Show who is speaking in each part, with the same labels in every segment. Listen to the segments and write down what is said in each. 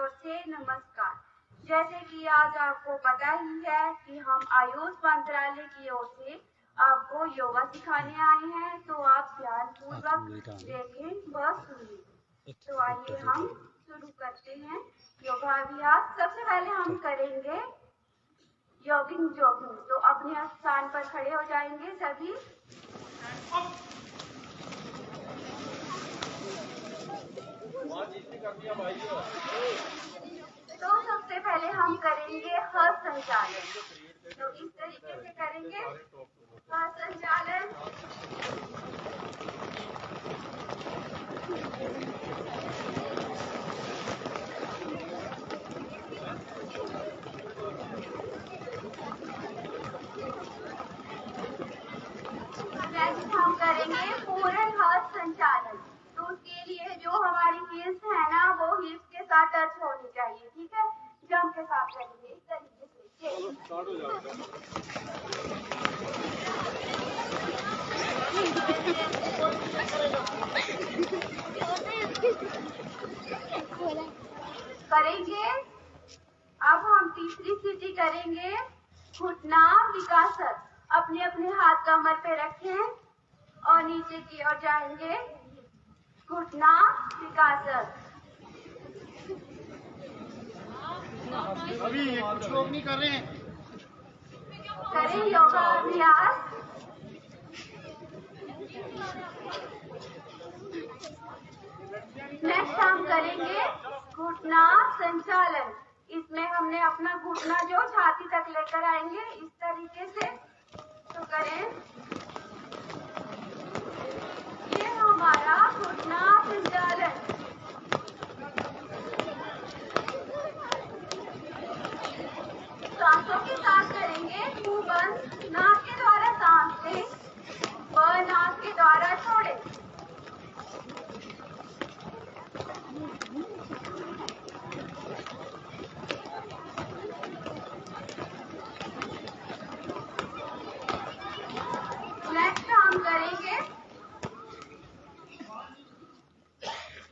Speaker 1: ओर से नमस्कार। जैसे कि आज आपको पता ही है कि हम आयुष मंत्रालय की ओर से आपको योगा सिखाने आए हैं, तो आप ध्यानपूर्वक देखें व सुनिए। तो आइए हम शुरू करते हैं योगाभ्यास। सबसे पहले हम करेंगे जॉगिंग। तो अपने स्थान पर खड़े हो जाएंगे सभी। तो सबसे पहले हम करेंगे हस्त संचालन। तो इस तरीके से करेंगे हस्त संचालन। नेक्स्ट हम करेंगे पूर्ण हस्त संचालन। तो उसके लिए जो हमारी हील्स है ना, वो हील्स के साथ टच होनी चाहिए, ठीक है। जंप के साथ करेंगे इस तरीके से। करेंगे। अब हम तीसरी स्थिति करेंगे घुटना विकासक। अपने अपने हाथ कमर पे रखें और नीचे की ओर जाएंगे। घुटना विकासक।
Speaker 2: अभी कुछ लोग नहीं कर रहे हैं।
Speaker 1: करें योगा अभ्यास। नेक्स्ट हम करेंगे घुटना संचालन। इसमें हमने अपना घुटना जो छाती तक लेकर आएंगे इस तरीके से। तो करें, ये हमारा घुटना संचालन। सांसों के साथ करेंगे। मुंह बंद, नाक के द्वारा सांस लें व नाक के द्वारा छोड़ें। नेक्स्ट हम करेंगे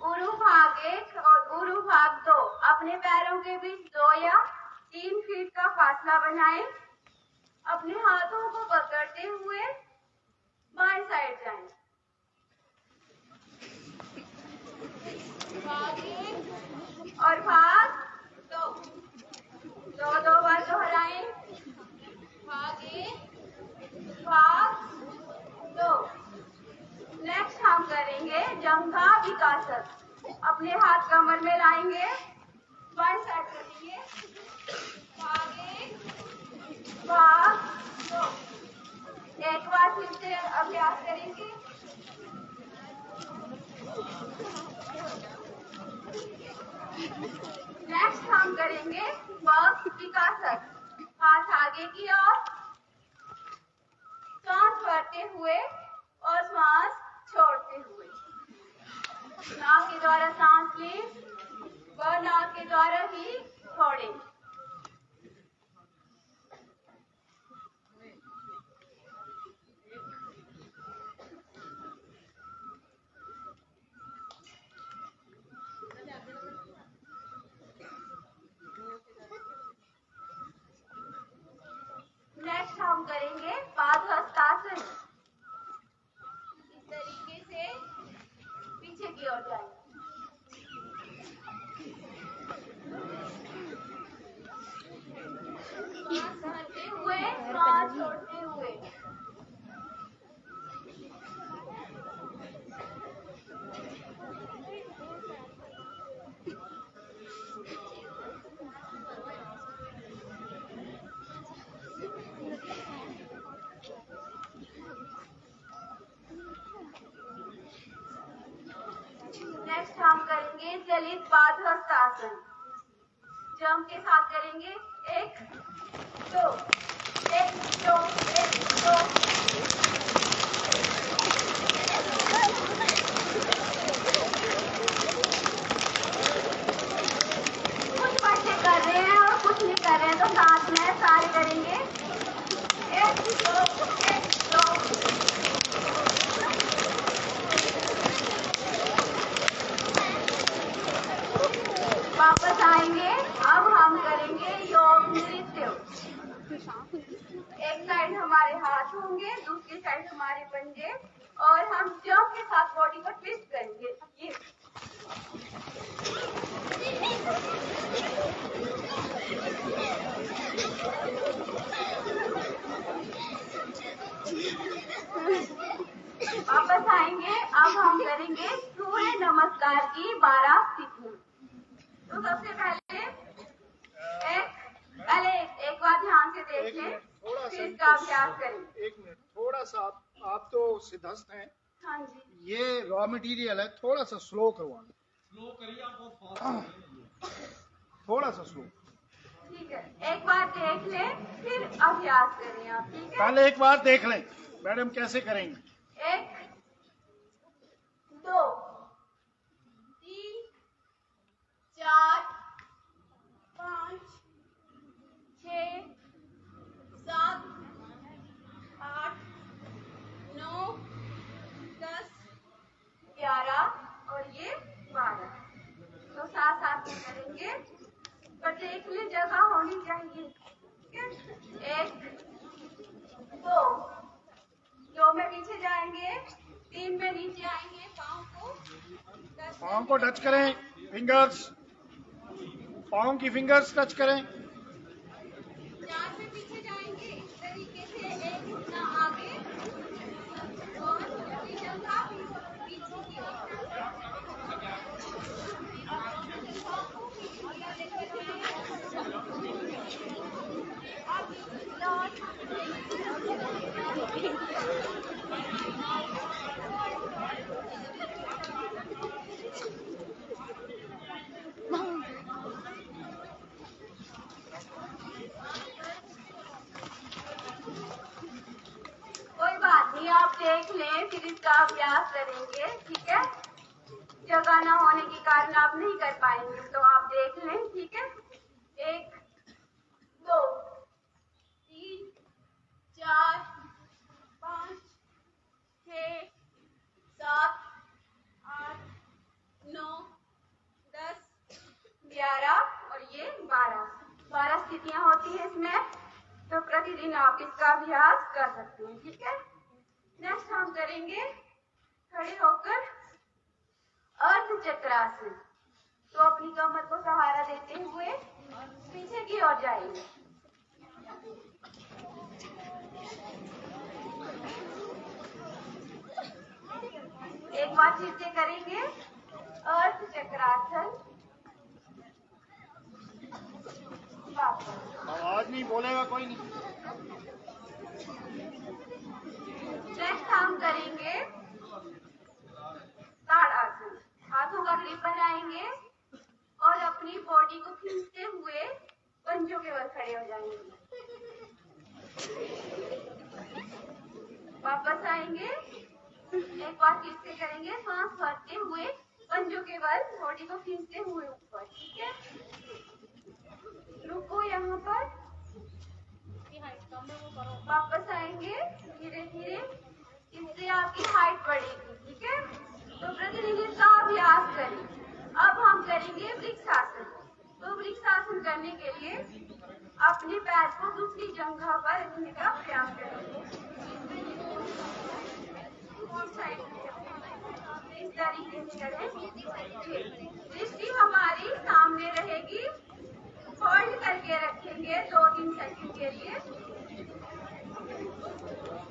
Speaker 1: ऊरू भाग 1 और ऊरू भाग 2। अपने पैरों के बीच 2 या 3 फीट का फासला बनाएं। अपने हाथों को पकड़ते हुए बाएं साइड जाएं। भाग 1 और भाग 2। 2 बार दोहराएं। भाग 1, भाग 2। नेक्स्ट हम करेंगे जंघा विकासक। अपने हाथ कमर में लाएंगे, बाएं साइड करेंगे। भाग 1, भाग 2। एक बार फिर से अभ्यास करेंगे। नेक्स्ट हम करेंगे वक्र विकासक। हाथ आगे की ओर, सांस भरते हुए और सांस छोड़ते हुए। नाक के द्वारा सांस लें व नाक के द्वारा ही छोड़ें। नेक्स्ट हम करेंगे पादहस्तासन। इस तरीके से पीछे की ओर जाएंगे। सांस भरते हुए, सांस छोड़ते हुए। नेक्स्ट हम करेंगे चलित पादहस्तासन। जंप के साथ करेंगे। 1 2 1 2 1 2। कुछ बच्चे कर रहे हैं और कुछ नहीं कर रहे हैं, तो साथ में सारे करेंगे। 1 2 1 2। वापस आएंगे, अब हम करेंगे योग नृत्य। एक साइड हमारे हाथ होंगे, दूसरी साइड हमारे पंजे, और हम जंप के साथ बॉडी को ट्विस्ट करेंगे। ये वापस आएंगे, अब हम करेंगे सूर्य नमस्कार की 12 स्थितियां। तो सबसे पहले एक बार ध्यान से देख लें, फिर इसका अभ्यास करें।
Speaker 2: एक मिनट, थोड़ा सा आप तो सिद्धस्त हैं।
Speaker 1: हाँ जी।
Speaker 2: ये रॉ मटेरियल है, थोड़ा सा स्लो करवाना। स्लो करिए आप, बहुत फास्ट। थोड़ा सा स्लो।
Speaker 1: ठीक है, एक बार देख लें, फिर अभ्यास करें आप। ठीक है,
Speaker 2: पहले एक बार देख लें मैडम कैसे करेंगे।
Speaker 1: 1 2 3 4 5 6 7 8 9 10 11 और ये 12। तो साथ साथ में करेंगे, पर देख ले जगह होनी चाहिए। ठीक है, 1 2 में पीछे जाएंगे, 3 में नीचे आएंगे,
Speaker 2: पाँव को टच करें, फिंगर्स, पाँव की फिंगर्स टच करें।
Speaker 1: 4 में पीछे जाएंगे, इस तरीके से एक घुटना आगे और अपनी जगह पीछे की ओर। कोई बात नहीं, आप देख लें, फिर इसका अभ्यास करेंगे। ठीक है, जगह न होने के कारण आप नहीं कर पाएंगे, तो आप देख लें। ठीक है, 1 2 3 4 5 6 7 8 9 10 11 और ये 12 स्थितियां होती है इसमें। तो प्रतिदिन आप इसका अभ्यास कर सकते हैं। ठीक है, नेक्स्ट हम करेंगे खड़े होकर अर्ध चक्रासन। तो अपनी कमर को सहारा देते हुए पीछे की ओर जाएंगे। एक बार फिर से करेंगे अर्ध चक्रासन।
Speaker 2: आवाज नहीं बोलेगा कोई नहीं।
Speaker 1: नेक्स्ट हम करेंगे ताड़ासन। हाथों का ग्रिप बनाएंगे और अपनी बॉडी को खींचते हुए पंजों के बल खड़े हो जाएंगे। वापस आएंगे, एक बार फिर से करेंगे, सांस भरते हुए पंजों के बल बॉडी को खींचते हुए ऊपर। ठीक है, रुको यहाँ पर, वापस आएंगे धीरे धीरे, इससे आपकी हाइट बढ़ेगी। ठीक है, तो प्रतिदिन इसका अभ्यास करें। अब हम करेंगे वृक्षासन। तो वृक्षासन करने के लिए अपने पैर को दूसरी जगह पर रखने का प्रयास करेंगे। इस तरीके से करें, दृष्टि हमारी सामने रहेगी, होल्ड करके रखेंगे 2-3 सेकंड के लिए,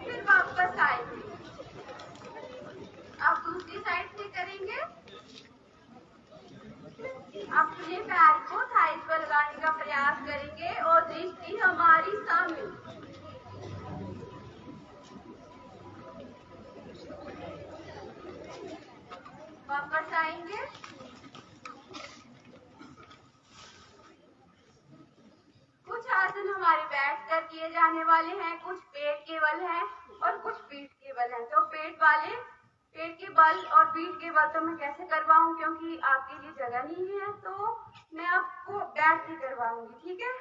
Speaker 1: फिर वापस आएंगे। अब दूसरी साइड से करेंगे, अपने पैर को थाइस पर लगाने का प्रयास करेंगे और दृष्टि हमारी सामने। वापस आएंगे, कुछ आसन हमारे बैठकर किए जाने वाले हैं, कुछ पेट के बल हैं और कुछ पीठ के बल हैं। तो पेट के बल और पीठ के बल तो मैं कैसे करवाऊं, क्योंकि आपके लिए जगह नहीं है, तो मैं आपको बैठ के करवाऊंगी। ठीक है,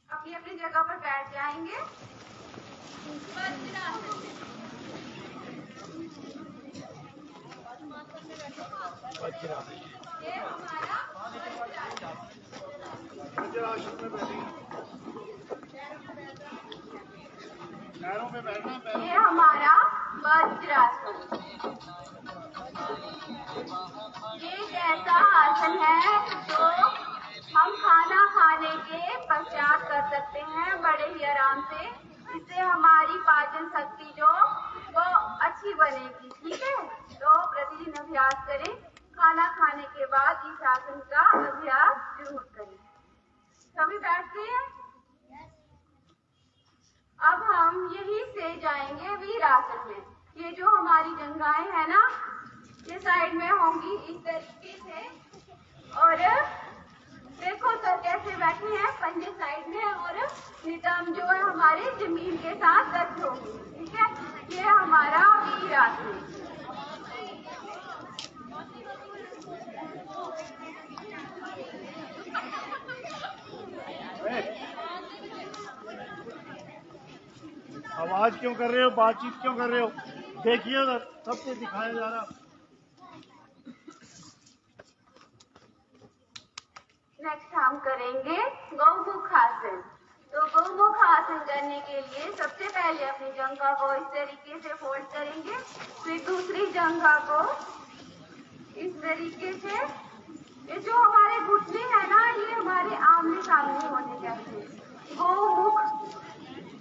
Speaker 1: अपनी अपनी जगह पर बैठ जाएंगे। ये हमारे
Speaker 2: आसन में बैठिए, पैरों पे बैठना है।
Speaker 1: ये हमारा वज्रासन। ये एक ऐसा आसन है जो हम खाना खाने के पश्चात कर सकते हैं बड़े ही आराम से। इससे हमारी पाचन शक्ति जो वो अच्छी बनेगी। ठीक है, तो प्रतिदिन अभ्यास करें। खाना खाने के बाद इस आसन का अभ्यास जरूर करें। सभी बैठते हैं। अब हम यहीं से जाएंगे वीरासन में। ये जो हमारी जंघाएं हैं ना, ये साइड में होंगी इस तरीके से। और देखो सर कैसे बैठे हैं, पंजे साइड में, और नितंब जो है हमारे जमीन के साथ दर्ज होगी। ठीक है, ये हमारा वीरासन।
Speaker 2: आवाज क्यों कर रहे हो, बातचीत क्यों कर रहे हो? देखिए उधर, सबको दिखाया जा रहा।
Speaker 1: नेक्स्ट हम करेंगे गौमुख आसन। तो गौमुख आसन करने के लिए सबसे पहले अपनी जंघा को इस तरीके से फोल्ड करेंगे, फिर दूसरी जंघा को इस तरीके से। ये जो हमारे घुटने हैं ना, ये हमारे आमने सामने होने चाहिए। गौमुख,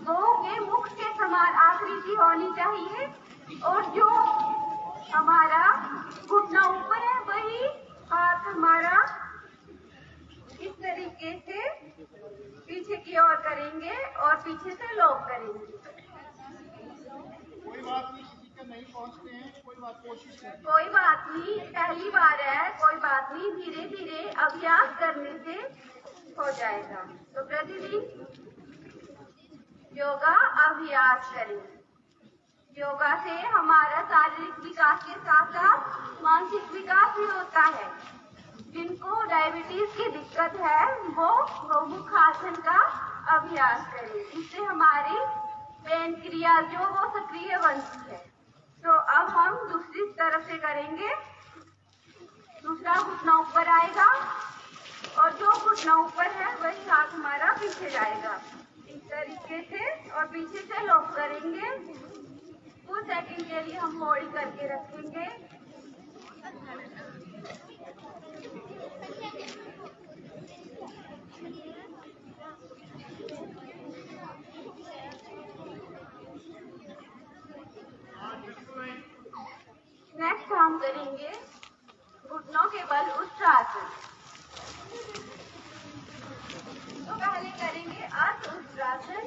Speaker 1: गौ के मुख के समान आकृति होनी चाहिए, और जो हमारा घुटना ऊपर है वही हाथ हमारा इस तरीके से पीछे की ओर करेंगे और पीछे से लॉक करेंगे।
Speaker 2: कोई बात नहीं, किसी के नहीं पहुंचते हैं, कोई बात, कोशिश करें।
Speaker 1: कोई बात नहीं, पहली बार है, कोई बात नहीं, धीरे धीरे अभ्यास करने से हो जाएगा। तो प्रतिदिन योगा अभ्यास करें। योगा से हमारा शारीरिक विकास के साथ साथ मानसिक विकास भी होता है। जिनको डायबिटीज की दिक्कत है वो गौमुख आसन का अभ्यास करें। इससे हमारी पेनक्रिया जो वो सक्रिय बनती है। तो अब हम दूसरी तरफ से करेंगे। दूसरा घुटना ऊपर आएगा, और जो घुटना ऊपर है वही हाथ हमारा पीछे जाएगा इस तरीके से, और पीछे से लॉक करेंगे। कुछ सेकंड के लिए हम होल्ड करके रखेंगे। नेक्स्ट हम करेंगे घुटनों के बल उत्तरासन। तो पहले करेंगे अर्ध उत्तरासन।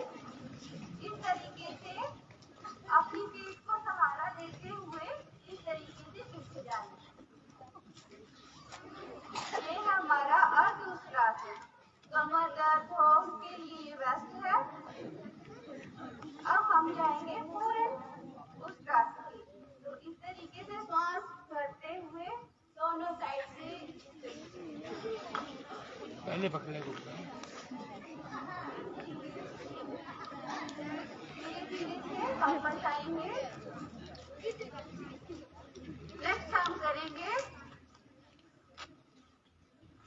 Speaker 1: इस तरीके से अपनी पीठ को सहारा देते हुए इस तरीके से पीछे जाएंगे। ये है हमारा अर्ध उत्तरासन। कमर दर्द हो उसके लिए ये बेस्ट है। अब हम जाएंगे पूरे उत्तरासन। तो इस तरीके से श्वास भरते हुए दोनों साइड से
Speaker 2: पहले पकड़े को
Speaker 1: धीरे धीरे से हम बचाएंगे। नेक्स्ट हम करेंगे,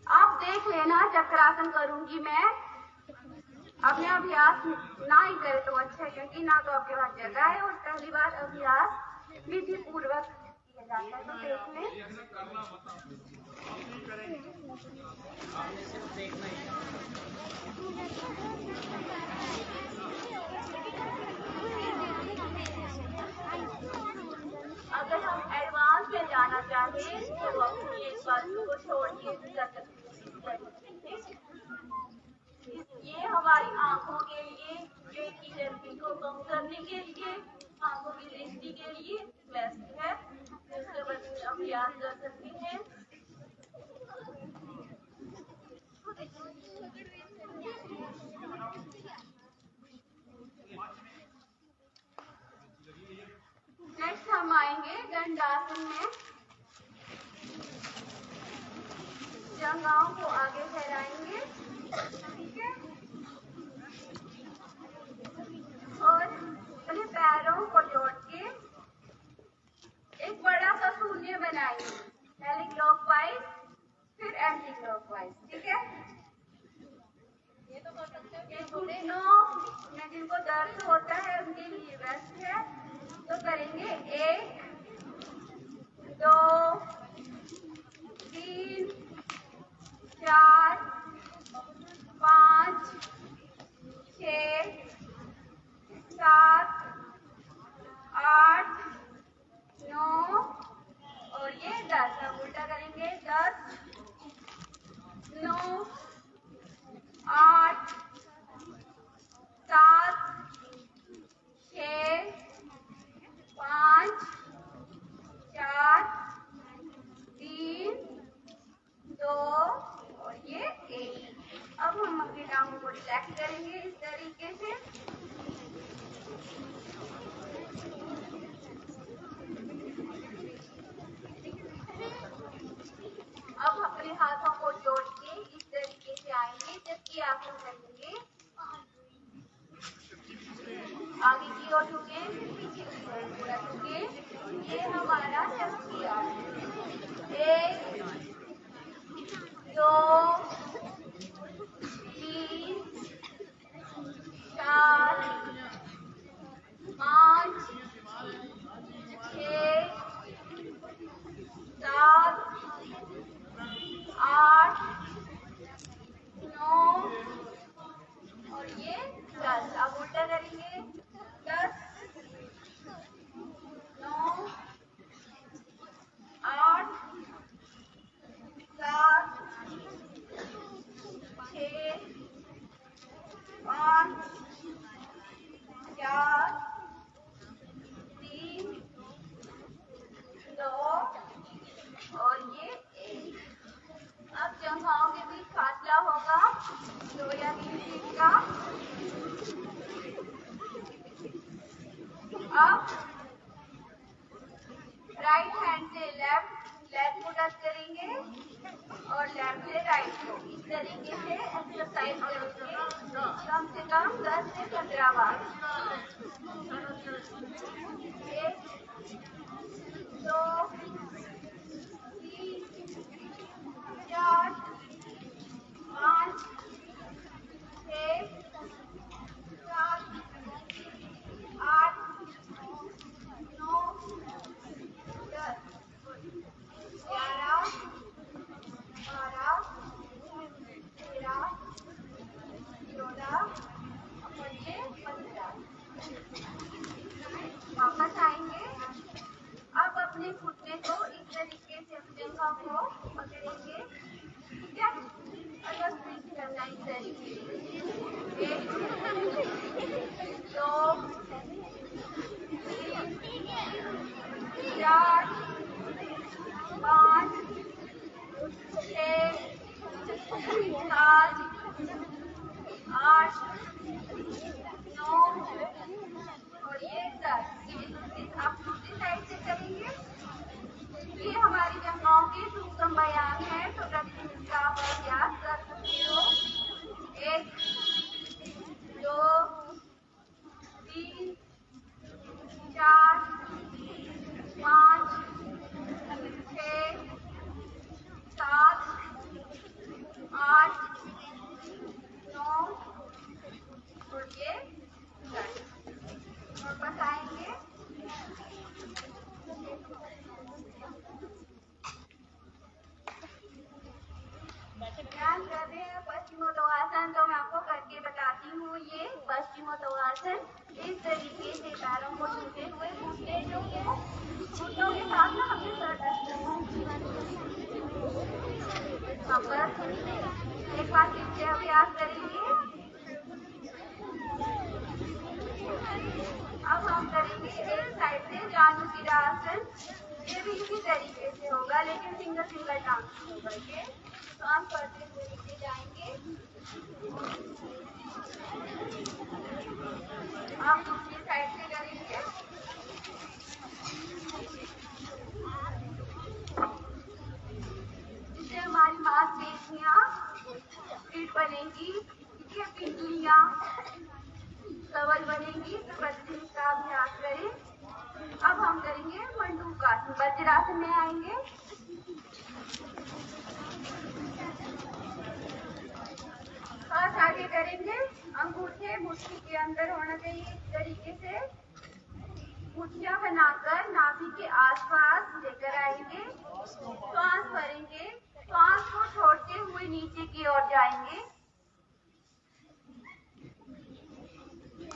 Speaker 1: आप देख लेना चक्रासन करूंगी मैं। अपने अभ्यास ना ही करे तो अच्छा है, क्योंकि ना तो आपके पास जगह है, और पहली बार अभ्यास विधि पूर्वक किया जाता है। तो देख लें। अगर हम एडवांस में जाना चाहें तो अपनी एक बात को छोड़िए कर सकते हैं। ये हमारी आंखों के लिए, पेट की चर्बी को कम करने के लिए, आंखों की दृष्टि के लिए बेस्ट है। इससे बच्चे अभ्यास कर सकते हैं। नेक्स्ट हम आएंगे दंडासन में। जंघाओं को आगे फैलाएंगे, ठीक है, और अपने पैरों को जोड़ के एक बड़ा सा शून्य बनाएंगे। पहले क्लॉकवाइज फिर एंटी क्लॉकवाइज। ठीक है, घुटनों में जिनको दर्द होता है उनके लिए बेस्ट है। तो करेंगे 1 2 3 4 5 6 7 8 9 और ये 10। अब उल्टा करेंगे 10 9 8 7 6 5 4 3 2 और ये 1। अब हम अपनी टांगों को रिलैक्स करेंगे इस तरीके से। अब अपने हाथों को जोड़ के इस तरीके से आएंगे, जबकि आसन करेंगे। आगे की ओर झुके, पीछे की ओर पूरा झुके। ये हमारा चक्की आसन। 1 2 3 4 5 6 7 8 9 और ये 10। अब उल्टा करेंगे 10 9 8 7 6 5 4 3 2 और ये 1। अब जंघाओं के बीच फासला होगा 2 या 3 फीट का। अब राइट हैंड से लेफ्ट लेग को टच करेंगे और लेफ्ट से राइट को इस तरीके से एक्सरसाइज करेंगे कम से कम 10 से 15 बार। 1 2 3 4 5 6 7 8 9 10 11 12 13 14 और ये 15। वापस आएंगे। अब अपने घुटने को इस तरीके से जंघा को पकड़ेंगे, ठीक है, और बस पीछे करना इस तरीके से। 1 2 3 4 5 6 7 8 9 और ये 10। आप दूसरी साइड से करेंगे। ये हमारी जंघाओं के सूक्ष्म व्यायाम है, तो प्रतिदिन का आप अभ्यास कर सकते हो। 1 2 3 4 5 6 7 8 9 और ये 10। वापस आएंगे। ध्यान कर रहे हैं पश्चिमोत्तानासन, तो मैं आपको करके बताती हूँ। ये पश्चिमोत्तानासन इस तरीके से पैरों को छूते हुए घुटने जो है घुटनों के साथ ना अपने सर टच करना। एक बार फिर से अभ्यास करेंगे। अब हम करेंगे एक साइड से जानुशिरासन। ये भी इसी तरीके से होगा, लेकिन सिंगल सिंगल टांग होगा। ये तो हम करते हुए नीचे जाएंगे। आप दूसरी साइड से करेंगे। जिससे हमारी मांसपेशियां फिट बनेगी, ठीक है, पिंडलियां सबल बनेगी। तो प्रतिदिन इसका अभ्यास करें। अब हम करेंगे मंडूकासन। वज्रासन में आएंगे। और आगे करेंगे। अंगूठे मुट्ठी के अंदर होना चाहिए इस तरीके से। मुट्ठियां बनाकर नाभि के आसपास लेकर आएंगे। श्वास भरेंगे। श्वास को छोड़ते हुए नीचे की ओर जाएंगे।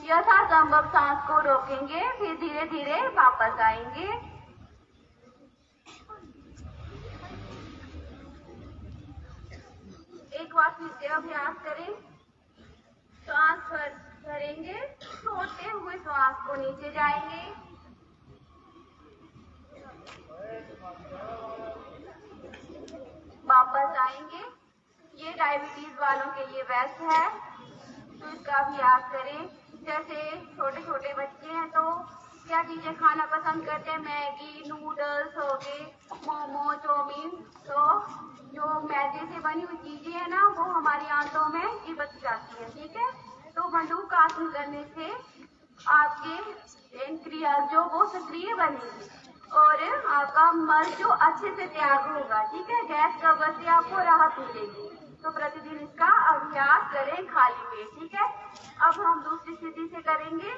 Speaker 1: यथासंभव सांस को रोकेंगे, फिर धीरे धीरे वापस आएंगे। एक बार फिर से अभ्यास करें। श्वास भरेंगे, छोड़ते हुए श्वास को नीचे जाएंगे। वापस आएंगे। ये डायबिटीज वालों के लिए बेस्ट है, तो इसका अभ्यास करें। जैसे छोटे छोटे बच्चे हैं तो क्या चीजें खाना पसंद करते हैं, मैगी, नूडल्स हो गए, मोमो, चाउमीन। तो जो मैदे से बनी हुई चीजें है ना, वो हमारी आंतों में चिपक जाती है, ठीक है। तो मंडूक आसन करने से आपके पेनक्रियास जो वो सक्रिय बनेगी और आपका मल जो अच्छे से त्याग होगा, ठीक है। गैस कब्ज से आपको राहत मिलेगी। तो प्रतिदिन इसका अभ्यास करें खाली पेट, ठीक है। अब हम दूसरी स्थिति से करेंगे।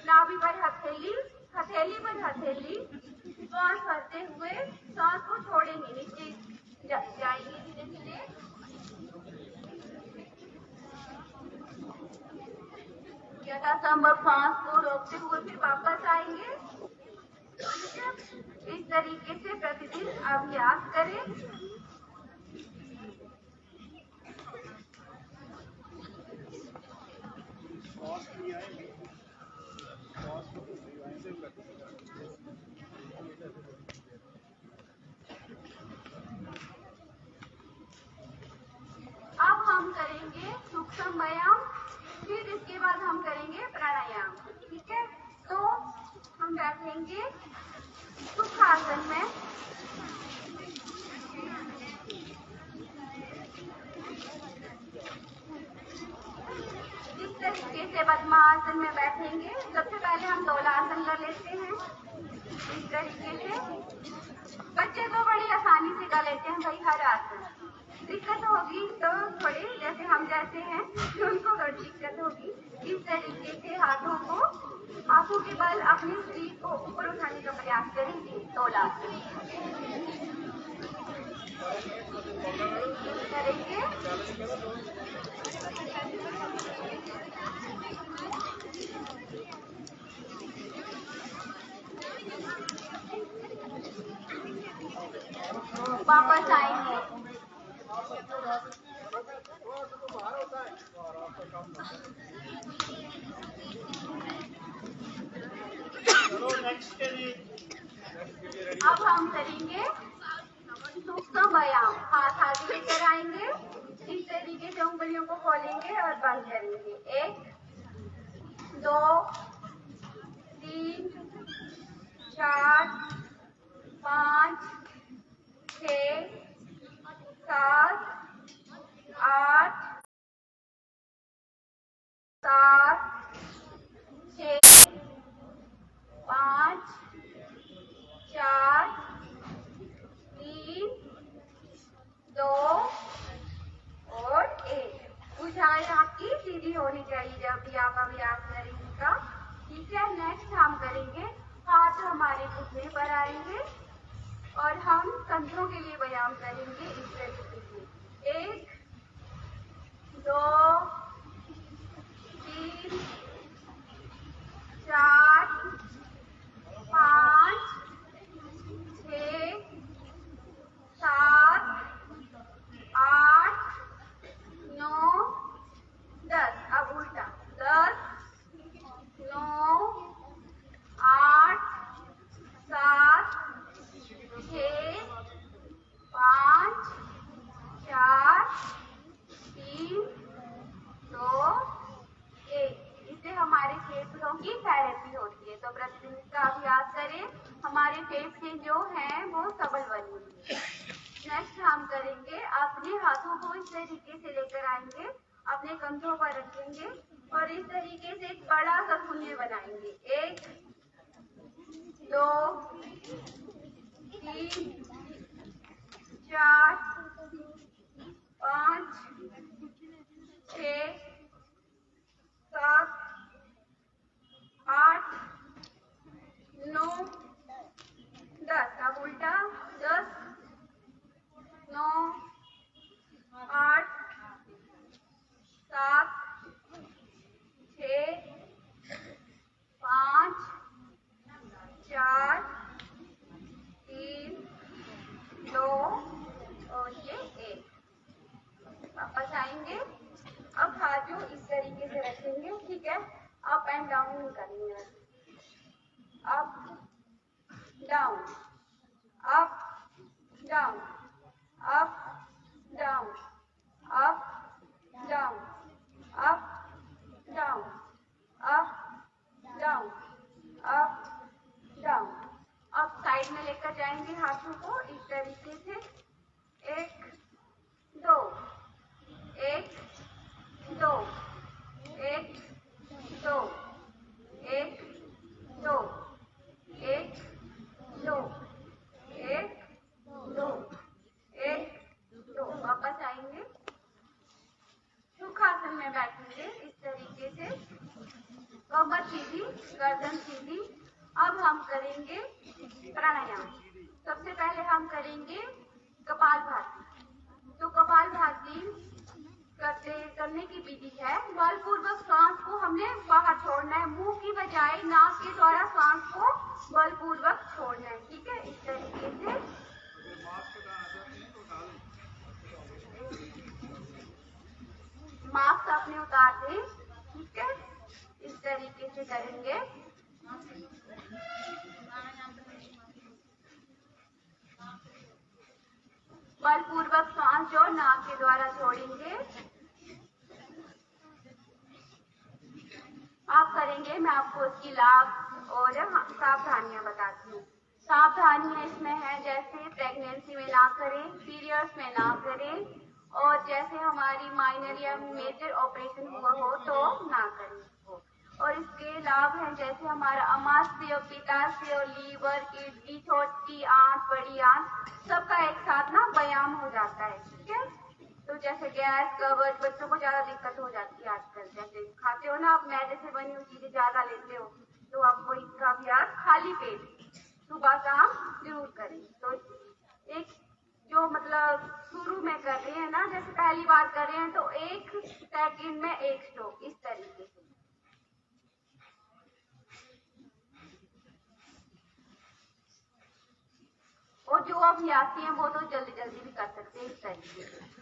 Speaker 1: नाभि पर हथेली, हथेली पर हथेली, श्वास भरते हुए श्वास को छोड़ेंगे, नीचे जाएंगे धीरे धीरे। यथासंभव श्वास को रोकते हुए फिर वापस आएंगे। इस तरीके से प्रतिदिन अभ्यास करें। अब हम करेंगे सूक्ष्म व्यायाम, फिर इसके बाद हम करेंगे प्राणायाम, ठीक है। तो हम बैठेंगे सुखासन में। इस तरीके से पद्मासन में बैठेंगे। सबसे पहले हम दोलासन कर लेते हैं इस तरीके से। बच्चे तो बड़ी आसानी से कर लेते हैं भाई हर आसन। दिक्कत होगी तो थोड़े जैसे हम जैसे हैं उनको थोड़ी दिक्कत होगी। इस तरीके से हाथों को, आंखों के बल अपनी शरीर को ऊपर उठाने का प्रयास करेंगे। दोलासन करेंगे। वापस आएंगे। अब हम करेंगे सूक्ष्म व्यायाम। हाथ आगे लेकर आएंगे, इस तरीके से उंगलियों को खोलेंगे और बंद करेंगे। 1 2 3 4 5 6 7 8 7 6 5 4 3 2 और 1। ऊंचाई आपकी सीधी होनी चाहिए जब भी आप अभ्यास करेंगे का, ठीक है। नेक्स्ट हम करेंगे, हाथ हमारे घुटने पर आएंगे और हम कंधों के लिए व्यायाम करेंगे इस तरीके से। 1 2 3 4 5 6 7 8 9 10। अब उल्टा 10 9 8 7 6 5 4 3 2 1। इससे हमारे फेफड़ों की थेरेपी होती है। तो प्रतिदिन इसका अभ्यास करें, हमारे फेफड़े जो हैं वो सबल बनेंगे। नेक्स्ट हम करेंगे, अपने हाथों को इस तरीके से लेकर आएंगे, अपने कंधों पर रखेंगे और इस तरीके से एक बड़ा सा शून्य बनाएंगे। 1 2 3 4 5 6 है। अप एंड डाउन करेंगे, up down, up down, up down, up down, up down, up down, up down. अब साइड में लेकर जाएंगे हाथों को इस तरीके से, 1 2, 1 2, 1 2, 1 2, 1 2, 1 2, 1 2। वापस आएंगे, सुखासन में बैठेंगे इस तरीके से, कमर सीधी, गर्दन सीधी। अब हम करेंगे प्राणायाम। सबसे पहले हम करेंगे कपालभाति। तो कपालभाति करने की विधि है, बलपूर्वक सांस को हमने बाहर छोड़ना है, मुंह की बजाय नाक के द्वारा सांस को बलपूर्वक छोड़ना है। ठीक है, इस तरीके से मास्क अपने उतार दें। ठीक है, इस तरीके से करेंगे। बलपूर्वक सांस जो नाक के द्वारा छोड़ेंगे। आप करेंगे, मैं आपको इसकी लाभ और सावधानियां बताती हूँ। सावधानियां इसमें है, जैसे प्रेगनेंसी में ना करें, पीरियड्स में ना करें, और जैसे हमारी माइनर या मेजर ऑपरेशन हुआ हो तो ना करें। और इसके लाभ हैं, जैसे हमारा अमाशय, पित्ताशय, लीवर, किडनी, छोटी आंत, बड़ी आंत, सबका एक साथ ना व्यायाम हो जाता है। ठीक है, तो जैसे गैस, कब्ज, बच्चों को ज्यादा दिक्कत हो जाती है आजकल, जैसे खाते हो ना आप मैदे से बनी हुई चीजें ज्यादा लेते हो, तो आपको इसका अभ्यास खाली पेट सुबह शाम जरूर करें। तो एक जो मतलब शुरू में कर रहे हैं ना, जैसे पहली बार कर रहे हैं, तो 1 सेकंड में 1 स्ट्रोक, इस तरीके से। और जो अभ्यासी हैं वो तो जल्दी जल्दी भी कर सकते हैं, इस तरीके से।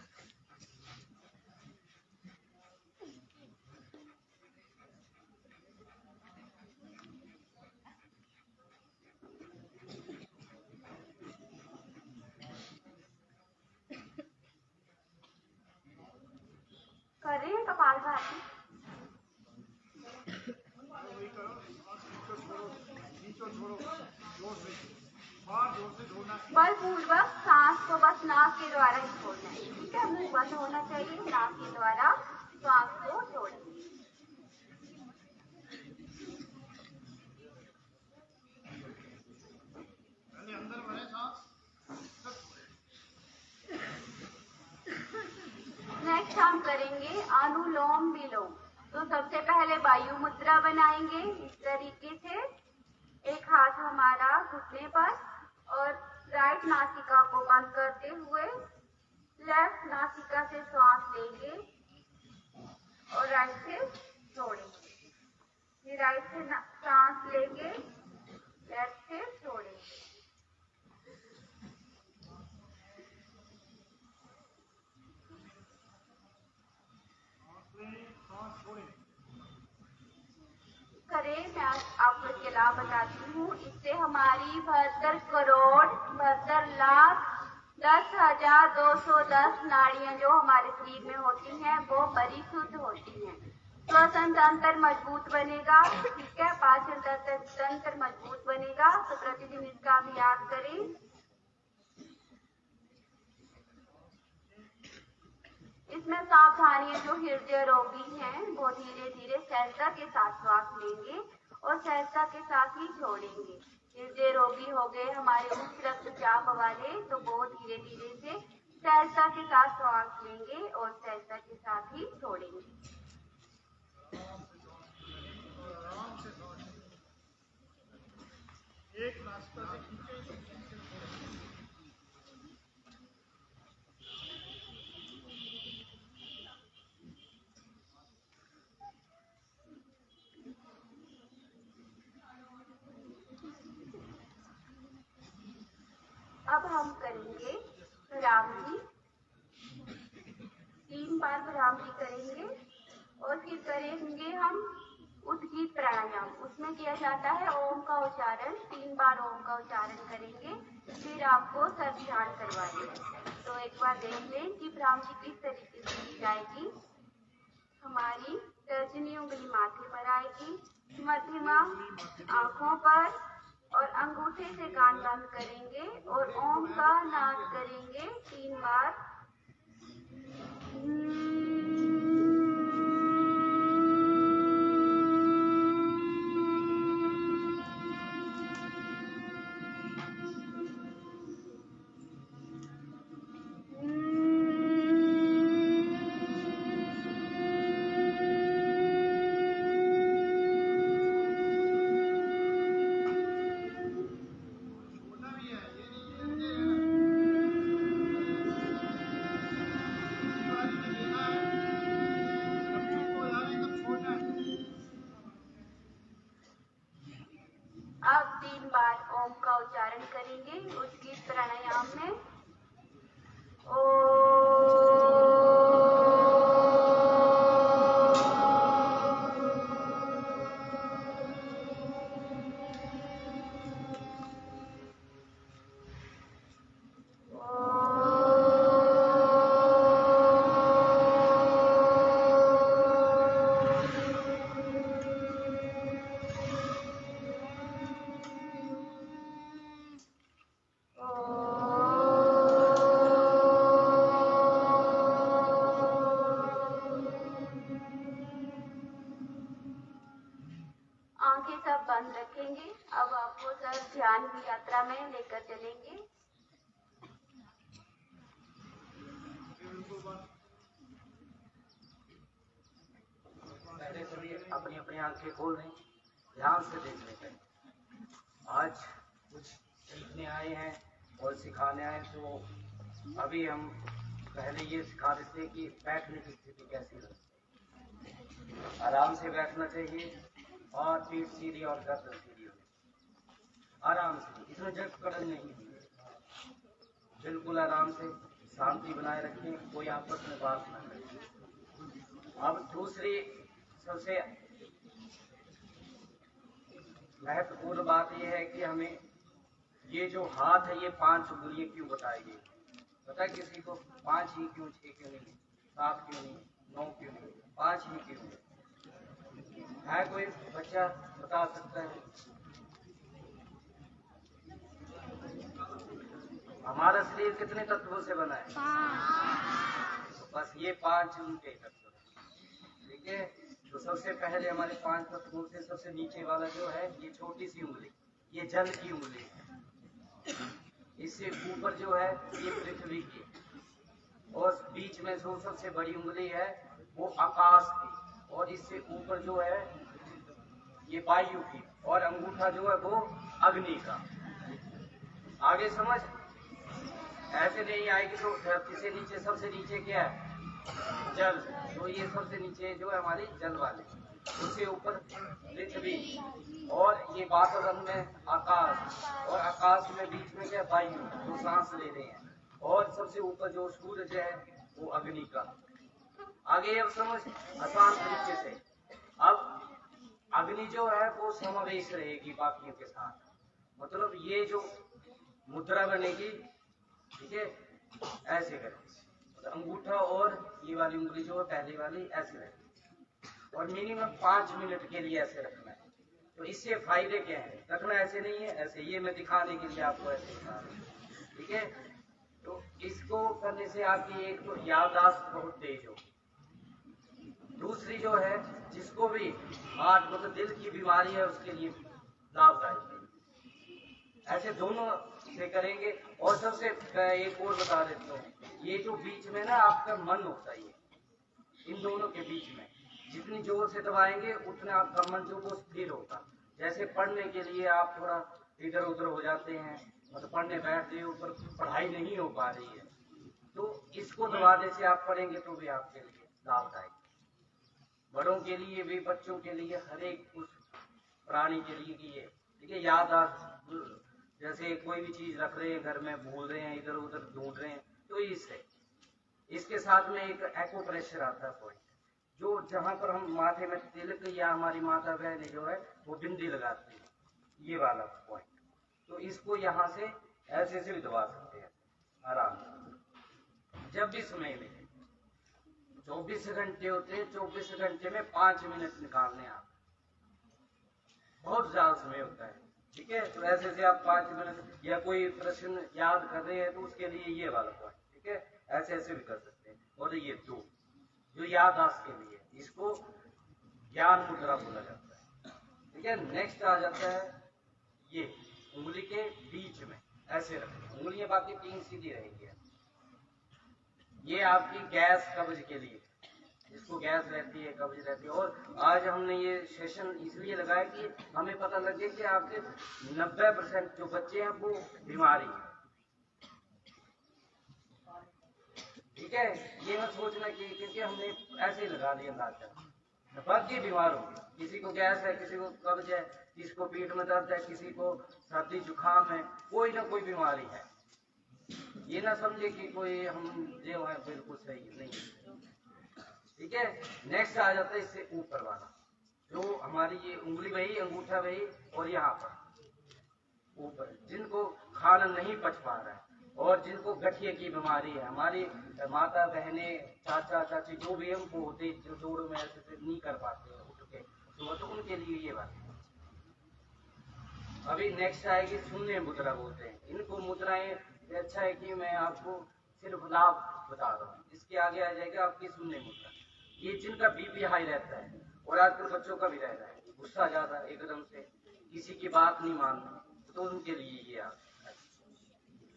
Speaker 1: कर रहे हैं कपालभाति। बलपूर्वक सांस को बस नाक के द्वारा ही छोड़ना है। ठीक है, मुंह बंद होना चाहिए, नाक के द्वारा सांस को छोड़ें। नेक्स्ट हम करेंगे अनुलोम विलोम। तो सबसे पहले वायु मुद्रा बनाएंगे इस तरीके से, एक हाथ हमारा घुटने पर, और राइट नासिका को बंद करते हुए लेफ्ट नासिका से सांस लेंगे और राइट से छोड़ेंगे। फिर राइट से सांस लेंगे, लेफ्ट से छोड़ेंगे। करें, मैं आपको इसके लाभ बताती हूँ। इससे हमारी 72 करोड़ 72 लाख 10,210 नाड़ियां जो हमारे शरीर में होती हैं वो परिशुद्ध होती हैं। श्वसन तंत्र मजबूत बनेगा। ठीक है, पाचन तंत्र मजबूत बनेगा। तो प्रतिदिन इसका अभ्यास करें। इसमें सावधानियां, जो हृदय रोगी हैं वो धीरे धीरे सहजता के साथ श्वास लेंगे और सहजता के साथ ही छोड़ेंगे। हृदय रोगी हो गए, हमारे उच्च रक्तचाप वाले, तो वो धीरे धीरे से सहजता के साथ श्वास लेंगे और सहजता के साथ ही छोड़ेंगे।
Speaker 2: एक नाश्ता से खींचे।
Speaker 1: अब हम करेंगे भ्रामरी। 3 बार भ्रामरी करेंगे और फिर करेंगे हम उद्गीत प्राणायाम, उसमें किया जाता है ओम का उच्चारण, 3 बार ओम का उच्चारण करेंगे, फिर आपको सर्प ध्यान करवाएंगे। तो एक बार देख लें कि भ्रामरी किस तरीके से की जाएगी। हमारी तर्जनी उंगली माथे पर आएगी, मध्यमा आंखों पर, और अंगूठे से कान बंद करेंगे और ओम का नाद करेंगे 3 बार। अब 3 बार ओम का उच्चारण करेंगे उद्गीत प्राणायाम में। आंखें सब बंद रखेंगे। अब आपको सर ध्यान की यात्रा में लेकर चलेंगे।
Speaker 3: पहले सभी अपनी अपनी आंखें खोल लें, ध्यान से देख लेते हैं। आज कुछ सीखने आए हैं और सिखाने आए, तो अभी हम पहले ये सिखा देते हैं कि बैठने की स्थिति कैसी रहे। आराम से बैठना चाहिए और पीठ सीधी और गर्दन सीधी हो, आराम से, इसमें जकड़न नहीं है, बिल्कुल आराम से शांति बनाए रखें, कोई आपस में बात न करें। अब दूसरी सबसे महत्वपूर्ण बात यह है कि हमें ये जो हाथ है ये 5 उंगलियां क्यों बताई गई। पता है किसी को? 5 ही क्यों, 6 क्यों नहीं, 7 क्यों नहीं, 9 क्यों नहीं, 5 ही क्यों नहीं? है कोई बच्चा बता सकता है? हमारा शरीर कितने तत्वों से बना है? 5। तो बस ये 5 उनके तत्व है, ठीक है। तो सबसे पहले हमारे 5 तत्वों से सबसे नीचे वाला जो है ये छोटी सी उंगली, ये जल की उंगली है। इससे ऊपर जो है ये पृथ्वी की, और बीच में जो सबसे बड़ी उंगली है वो आकाश की, और इससे ऊपर जो है ये वायु की, और अंगूठा जो है वो अग्नि का। आगे समझ? ऐसे नहीं आएगी तो धरती से नीचे सबसे नीचे क्या है? जल। तो ये सबसे नीचे जो है हमारी जल वाले, उससे ऊपर पृथ्वी, और ये वातावरण में आकाश, और आकाश में बीच में क्या? वायु, जो सांस ले रहे हैं, और सबसे ऊपर जो सूरज है वो अग्नि का। आगे अब समझ आसान तरीके से। अब अग्नि जो है वो समावेश रहेगी बाकियों के साथ, मतलब ये जो मुद्रा बनेगी, ठीक है, ऐसे करें, तो अंगूठा और ये वाली उंगली जो है पहली वाली ऐसे रखें, और मिनिमम 5 मिनट के लिए ऐसे रखना है। तो इससे फायदे क्या है? रखना ऐसे नहीं है, ऐसे, ये मैं दिखाने के लिए आपको ऐसे दिखा रहा हूं, ठीक है। तो इसको करने से आपकी एक तो याददाश्त बहुत तेज होगी, दूसरी जो है जिसको भी हार्ट मतलब दिल की बीमारी है उसके लिए लाभदायक है। ऐसे दोनों से करेंगे। और सबसे एक और बता देता हूँ, ये जो बीच में ना आपका मन होता है, इन दोनों के बीच में जितनी जोर से दबाएंगे उतना आपका मन जो वो स्थिर होगा। जैसे पढ़ने के लिए आप थोड़ा इधर उधर हो जाते हैं, मतलब पढ़ने बैठते हो पर पढ़ाई नहीं हो पा रही है, तो इसको दबाने से आप पढ़ेंगे तो भी आपके लिए लाभदायक, बड़ों के लिए भी, बच्चों के लिए, हर एक उस प्राणी के लिए की है, ठीक है। याददाश्त, जैसे कोई भी चीज रख रहे हैं घर में, भूल रहे हैं, इधर उधर ढूंढ रहे हैं, तो इससे इसके साथ में एक एक्यूप्रेशर आता है पॉइंट, जो जहाँ पर हम माथे में तिलक या हमारी माता बहन जो है वो बिंदी लगाती है, ये वाला पॉइंट, तो इसको यहाँ से ऐसे से भी दबा सकते हैं आराम से। जब भी समय मिले, 24 घंटे होते हैं, 24 घंटे में 5 मिनट निकालने आप, बहुत ज्यादा समय होता है, ठीक है। तो ऐसे से आप 5 मिनट या कोई प्रश्न याद कर रहे हैं तो उसके लिए ये वाला पॉइंट, ठीक है, ऐसे ऐसे भी कर सकते हैं। और ये 2 जो याददाश्त के लिए, इसको ज्ञान मुद्रा बोला जाता है, ठीक है। नेक्स्ट आ जाता है ये उंगली के बीच में ऐसे रखें, उंगलियां बाकी 3 सीधी रहेंगी। ये आपकी गैस कब्ज के लिए, जिसको गैस रहती है, कब्ज रहती है। और आज हमने ये सेशन इसलिए लगाया कि हमें पता लगे कि आपके 90% जो बच्चे हैं वो बीमारी है, ठीक है। ये मत सोचना कि क्योंकि हमने ऐसे ही लगा दिया अंदाजा, बाकी बीमार हो, किसी को गैस है, किसी को कब्ज है, किसी को पीठ में दर्द है, किसी को सर्दी जुकाम है, कोई ना कोई बीमारी है। ये ना समझे कि कोई हम जो है बिल्कुल सही नहीं, ठीक है। नेक्स्ट आ जाता है इससे ऊपर वाला, जो हमारी ये उंगली वही, अंगूठा वही, और यहाँ पर ऊपर, जिनको खाना नहीं पच पा रहा है और जिनको गठिया की बीमारी है, हमारी माता बहने चाचा चाची जो भी हम वो होते जो जोड़ों में ऐसे नहीं कर पाते हैं उठ के, तो उनके लिए ये बात है। अभी नेक्स्ट आएगी शून्य मुद्रा बोलते हैं इनको। मुद्राएं अच्छा है कि मैं आपको सिर्फ लाभ बता रहा हूँ, इसके आगे आ जाएगा आपकी शून्य मुद्रा। ये जिनका बीपी हाई रहता है, और आजकल बच्चों का भी रहता है, गुस्सा ज्यादा एकदम से, किसी की बात नहीं मानते, तो उनके लिए ये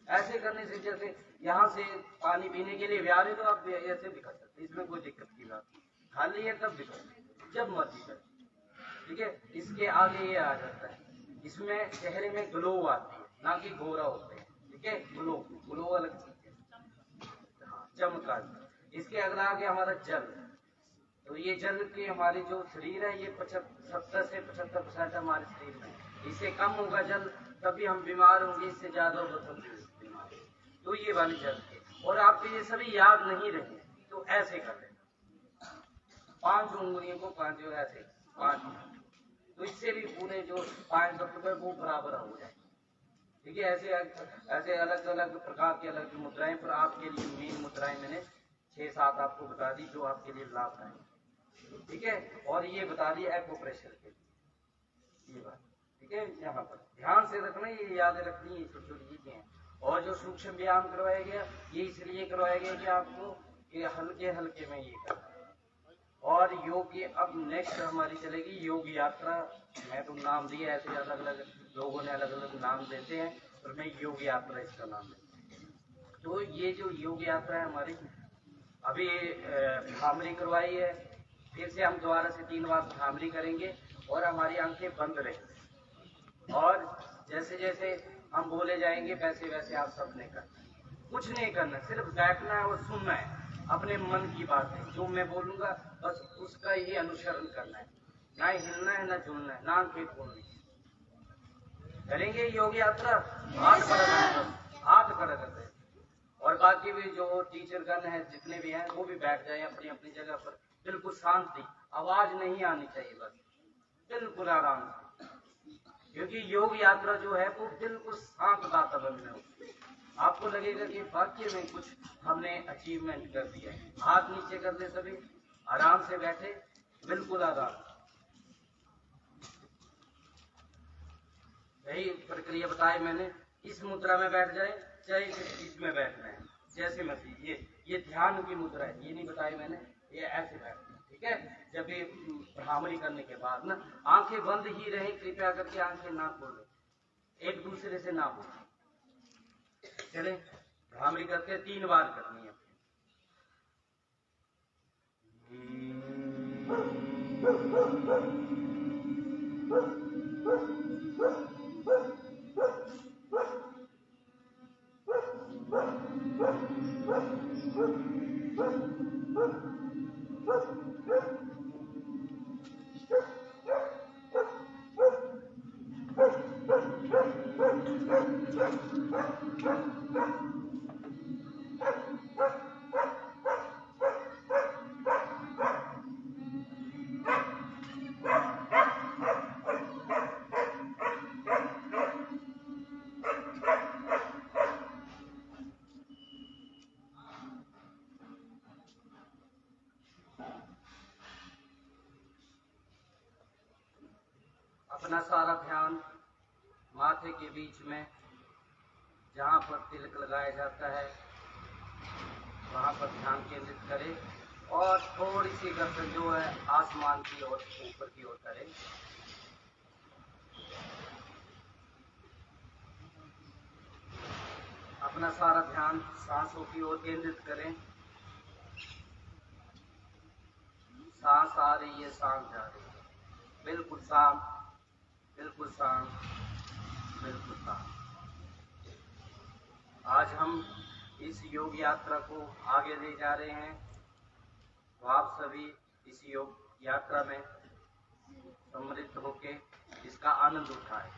Speaker 3: ऐसे करने से, जैसे यहाँ से पानी पीने के लिए व्यारे तो आप ऐसे भी कर सकते, इसमें कोई दिक्कत की बात नहीं, खाली है तब भी कर सकते, जब मर्जी कर, ठीक है। इसके आगे ये आ जाता है, इसमें चेहरे में ग्लो आती है, ना कि गोरा होते हैं, ठीक है। ग्लो अलग चीज है, हाँ, चमक। इसके अगला आगे हमारा जल, तो ये जल के हमारे जो शरीर है ये 70 से 75% हमारे शरीर में, इससे कम होगा जल तभी हम बीमार होंगे, इससे ज्यादा होगा तब बीमार। तो ये वाली जल के, और आपके ये सभी याद नहीं रहे तो ऐसे कर लेना, 5 उंगलियों को 5 ऐसे 5, तो इससे भी पूरे जो 5 तत्व है वो बराबर हो जाए, ठीक है। ऐसे अलग अलग प्रकार की अलग मुद्राएं, पर आपके लिए मेन मुद्राएं मैंने 6-7 आपको बता दी जो आपके लिए लाभ है, ठीक है। और ये बता दी एक्यूप्रेशर के लिए, ये बात, ठीक है। यहाँ पर ध्यान से रखना, ये याद रखनी है, छोटी छोटी चीजें हैं। और जो सूक्ष्म व्यायाम करवाया गया ये इसलिए करवाया गया कि आपको ये हल्के हल्के में ये करना है। और योग की अब नेक्स्ट हमारी चलेगी योग यात्रा। मैं तो नाम दिया, ऐसे अलग अलग लोगों ने अलग अलग नाम देते हैं, और मैं योग यात्रा इसका नाम देता हूँ। तो ये जो योग यात्रा है हमारी, अभी भ्रामरी करवाई है, फिर से हम दोबारा से 3 बार भ्रामरी करेंगे, और हमारी आंखें बंद रहेंगी, और जैसे जैसे हम बोले जाएंगे वैसे वैसे आप सबने करना, कुछ नहीं करना, सिर्फ बैठना है और सुनना है अपने मन की बातें, जो मैं बोलूंगा बस उसका ही अनुसरण करना है, ना हिलना है ना झुलना है, ना आंखें खोलनी है। करेंगे योग यात्रा, हाथ खड़ा करते हैं, और बाकी भी जो टीचर गण है जितने भी हैं वो भी बैठ जाए अपनी अपनी जगह पर, बिल्कुल शांति, आवाज नहीं आनी चाहिए, बस बिल्कुल आराम से, क्योंकि योग यात्रा जो है वो बिल्कुल शांत वातावरण में होती है। आपको लगेगा कि वाकई में कुछ हमने अचीवमेंट कर दिया है। हाथ नीचे कर ले, सभी आराम से बैठे, बिल्कुल आराम। यही प्रक्रिया बताई मैंने, इस मुद्रा में बैठ जाए चाहे इसमें बैठना है, जैसे मर्जी। ये ध्यान की मुद्रा है, ये नहीं बताई मैंने, ये ऐसे बैठना है, ठीक है। जब ये भ्रामरी करने के बाद ना आंखें बंद ही रहे, कृपया करके आंखें ना खोलें, एक दूसरे से ना बोलें। चले भ्रामरी करके 3 बार करनी है। अपना सारा ध्यान माथे के बीच में जहाँ पर तिलक लगाया जाता है वहाँ पर ध्यान केंद्रित करें और थोड़ी सी गर्दन जो है आसमान की ओर ऊपर की ओर करें। अपना सारा ध्यान सांसों की ओर केंद्रित करें। सांस आ रही है, सांस जा रही है, बिल्कुल शांत, बिल्कुल शांत, बिल्कुल शांत। आज हम इस योग यात्रा को आगे ले जा रहे हैं, तो आप सभी इस योग यात्रा में सम्मिलित होके इसका आनंद उठाएं।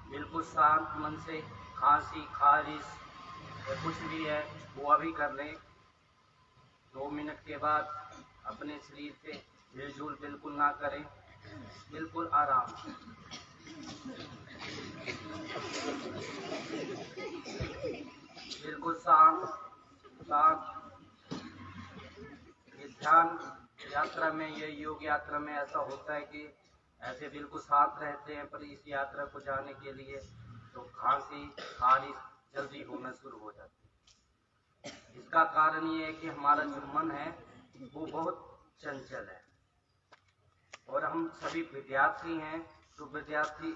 Speaker 3: बिल्कुल शांत मन से खांसी, खारिश या कुछ भी है वो अभी कर लें। 2 मिनट के बाद अपने शरीर से हिलजुल बिल्कुल ना करें, बिल्कुल आराम से। बिल्कुल शांत शांत। ये ध्यान यात्रा में, ये योग यात्रा में ऐसा होता है कि ऐसे बिल्कुल शांत रहते हैं, पर इस यात्रा को जाने के लिए तो खांसी, खारिश जल्दी होना शुरू हो जाती है। इसका कारण ये है कि हमारा जो मन है वो बहुत चंचल है और हम सभी विद्यार्थी हैं, तो विद्यार्थी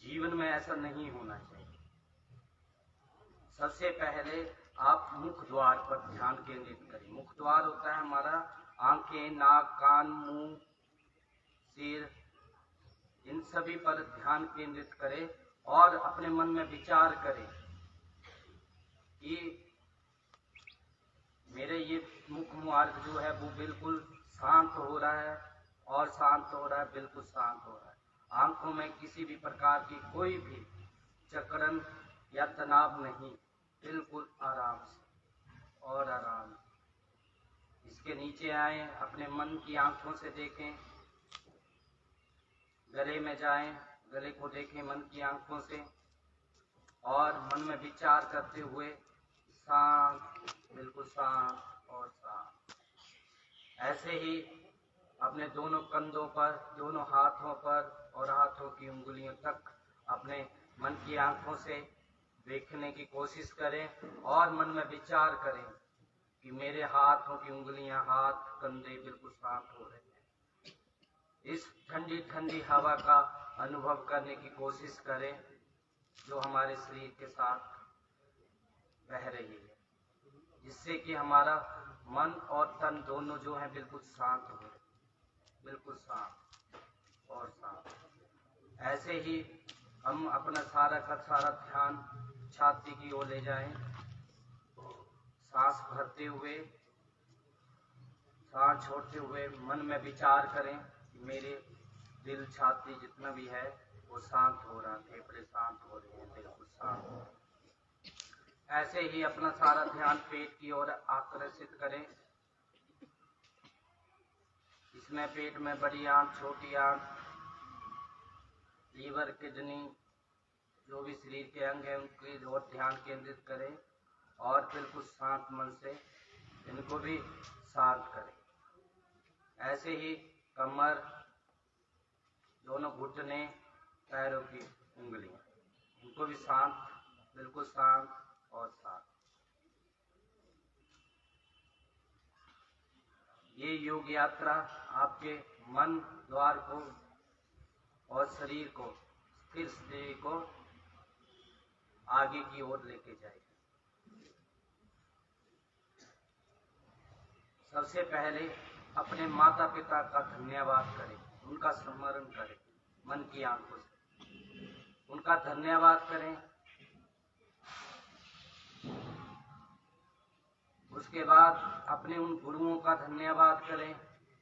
Speaker 3: जीवन में ऐसा नहीं होना चाहिए। सबसे पहले आप मुख द्वार पर ध्यान केंद्रित करें। मुख द्वार होता है हमारा आंखें, नाक, कान, मुंह, सिर, इन सभी पर ध्यान केंद्रित करें और अपने मन में विचार करें कि मेरे ये मुख मार्ग जो है वो बिल्कुल शांत हो रहा है और शांत हो रहा है, बिल्कुल शांत हो रहा है। आंखों में किसी भी प्रकार की कोई भी जकड़न या तनाव नहीं, बिल्कुल आराम से और आराम। इसके नीचे आए, अपने मन की आंखों से देखें, गले में जाएं, गले को देखें मन की आंखों से और मन में विचार करते हुए शांत, बिल्कुल शांत और शांत। ऐसे ही अपने दोनों कंधों पर, दोनों हाथों पर और हाथों की उंगलियों तक अपने मन की आंखों से देखने की कोशिश करें और मन में विचार करें कि मेरे हाथों की उंगलियां, हाथ, कंधे बिल्कुल शांत हो रहे हैं। इस ठंडी ठंडी हवा का अनुभव करने की कोशिश करें जो हमारे शरीर के साथ बह रही है, जिससे कि हमारा मन और तन दोनों जो है बिल्कुल शांत हो रहे, बिल्कुल शांत और शांत। ऐसे ही हम अपना सारा का सारा ध्यान छाती की ओर ले जाएं। सांस भरते हुए, सांस छोड़ते हुए मन में विचार करें कि मेरे दिल, छाती जितना भी है वो शांत हो रहा है, फेफड़े शांत हो रहे हैं, बिल्कुल शांत हो रहे हैं। ऐसे ही अपना सारा ध्यान पेट की ओर आकर्षित करें। इसमें पेट में बड़ी आंत, छोटी आंत, लीवर, किडनी, जो भी शरीर के अंग हैं उनकी ओर ध्यान केंद्रित करें और बिल्कुल शांत मन से इनको भी शांत करें। ऐसे ही कमर, दोनों घुटने, पैरों की उंगलियां, इनको भी शांत, बिल्कुल शांत और शांत। ये योग यात्रा आपके मन द्वार को और शरीर को, स्थिर शरीर को आगे की ओर लेके जाएगी। सबसे पहले अपने माता पिता का धन्यवाद करें, उनका स्मरण करें मन की आंखों से, उनका धन्यवाद करें। उसके बाद अपने उन गुरुओं का धन्यवाद करें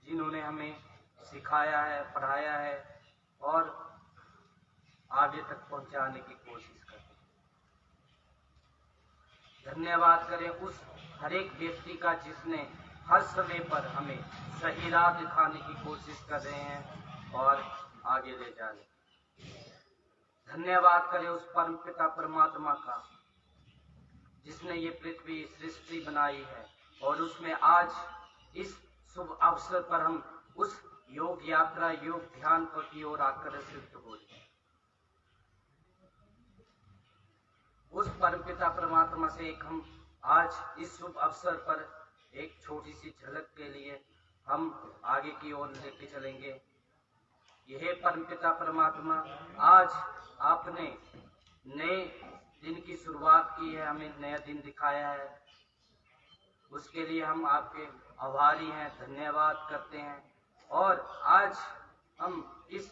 Speaker 3: जिन्होंने हमें सिखाया है, पढ़ाया है और आगे तक पहुंचाने की कोशिश करें। धन्यवाद करें उस हर एक व्यक्ति का जिसने हर समय पर हमें सही राह दिखाने की कोशिश कर रहे हैं और आगे ले जाने। धन्यवाद करें उस परम पिता परमात्मा का जिसने ये पृथ्वी सृष्टि बनाई है और उसमें आज इस शुभ अवसर पर हम उस योग यात्रा योग ध्यान की ओर आकर्षित हो रही है। उस परमपिता परमात्मा से एक हम आज इस शुभ अवसर पर एक छोटी सी झलक के लिए हम आगे की ओर लेके चलेंगे। यह परमपिता परमात्मा, आज आपने नए दिन की शुरुआत की है, हमें नया दिन दिखाया है, उसके लिए हम आपके आभारी हैं, धन्यवाद करते हैं। और आज हम इस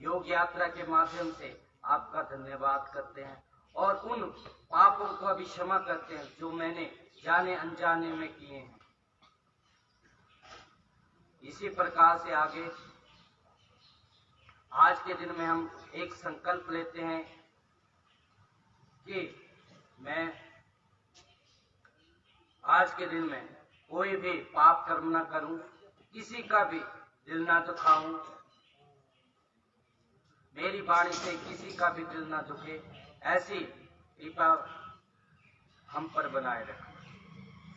Speaker 3: योग यात्रा के माध्यम से आपका धन्यवाद करते हैं और उन पापों का भी क्षमा करते हैं जो मैंने जाने अनजाने में किए हैं। इसी प्रकार से आगे आज के दिन में हम एक संकल्प लेते हैं कि मैं आज के दिन में कोई भी पाप कर्म न करूं, किसी का भी दिल ना दुखाऊं, मेरी वाणी से किसी का भी दिल ना दुखे, ऐसी कृपा हम पर बनाए रखें।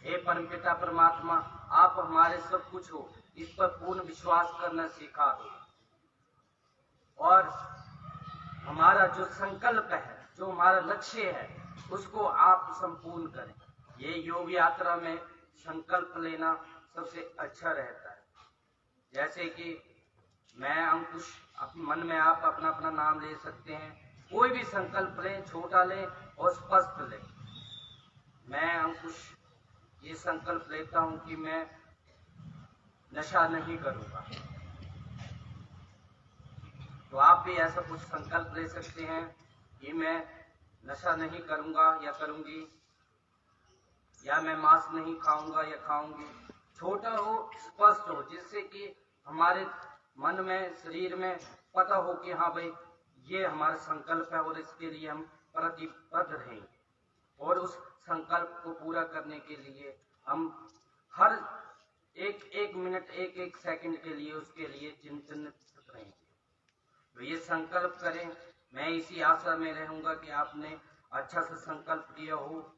Speaker 3: हे परमपिता परमात्मा, आप हमारे सब कुछ हो, इस पर पूर्ण विश्वास करना सिखा दो और हमारा जो संकल्प है, जो हमारा लक्ष्य है, उसको आप संपूर्ण करें। ये योग यात्रा में संकल्प लेना सबसे अच्छा रहता है। जैसे कि मैं अंकुश, अपने मन में आप अपना अपना नाम ले सकते हैं, कोई भी संकल्प लें, छोटा लें और स्पष्ट लें। मैं अंकुश ये संकल्प लेता हूं कि मैं नशा नहीं करूंगा। तो आप भी ऐसा कुछ संकल्प ले सकते हैं कि मैं नशा नहीं करूंगा या करूंगी, या मैं मांस नहीं खाऊंगा या खाऊंगी। छोटा हो, स्पष्ट हो, जिससे कि हमारे मन में, शरीर में पता हो कि हाँ भाई ये हमारा संकल्प है और इसके लिए हम प्रतिबद्ध रहेंगे। और उस संकल्प को पूरा करने के लिए हम हर एक मिनट, एक सेकंड के लिए उसके लिए चिंतित रहेंगे। तो ये संकल्प करें। मैं इसी आशा में रहूंगा कि आपने अच्छा सा संकल्प किया हो,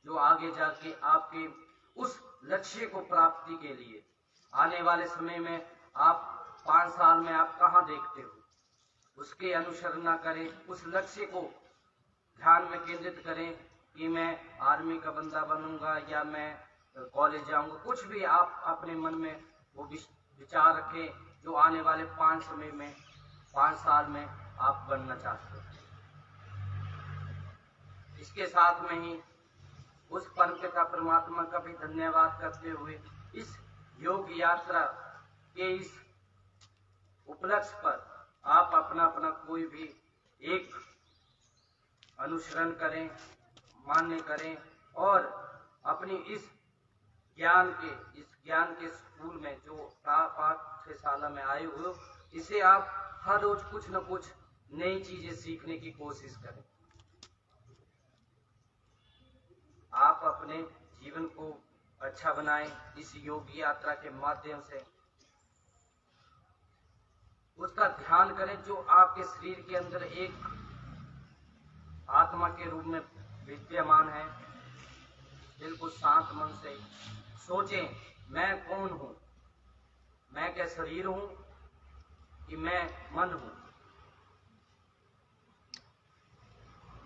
Speaker 3: जो आगे जाके आपके उस लक्ष्य को प्राप्ति के लिए आने वाले समय में आप 5 साल में आप कहाँ देखते हो, उसके अनुसरण करें। उस लक्ष्य को ध्यान में केंद्रित करें कि मैं आर्मी का बंदा बनूंगा या मैं कॉलेज जाऊंगा। कुछ भी आप अपने मन में वो विचार रखें जो आने वाले 5 साल में आप बनना चाहते हैं। इसके साथ में ही उस परमपिता परमात्मा का भी धन्यवाद करते हुए इस योग यात्रा के इस उपलक्ष्य पर आप अपना अपना कोई भी एक अनुसरण करें, मान्य करें और अपनी इस ज्ञान के स्कूल में जो 5-6 साल में आए हुए हो, इसे आप हर रोज कुछ न कुछ नई चीजें सीखने की कोशिश करें। आप अपने जीवन को अच्छा बनाएं इस योग यात्रा के माध्यम से। उसका ध्यान करें जो आपके शरीर के अंदर एक आत्मा के रूप में विद्यमान है। बिल्कुल शांत मन से सोचें, मैं कौन हूं? मैं क्या शरीर हूं कि मैं मन हूं?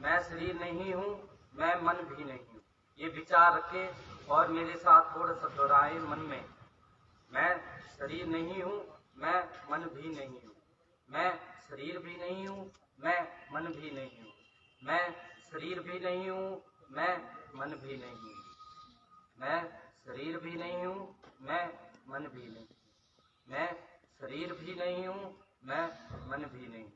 Speaker 3: मैं शरीर नहीं हूं, मैं मन भी नहीं हूं। ये विचार रखें और मेरे साथ थोड़ा सा दोहराएं मन में। मैं शरीर नहीं हूं, मैं मन भी नहीं हूं। मैं शरीर भी नहीं हूं, मैं मन भी नहीं हूं। मैं शरीर भी नहीं हूं, मैं मन भी नहीं हूं। मैं शरीर भी नहीं हूं, मैं मन भी नहीं हूं। मैं शरीर भी नहीं हूं, मैं मन भी नहीं हूं।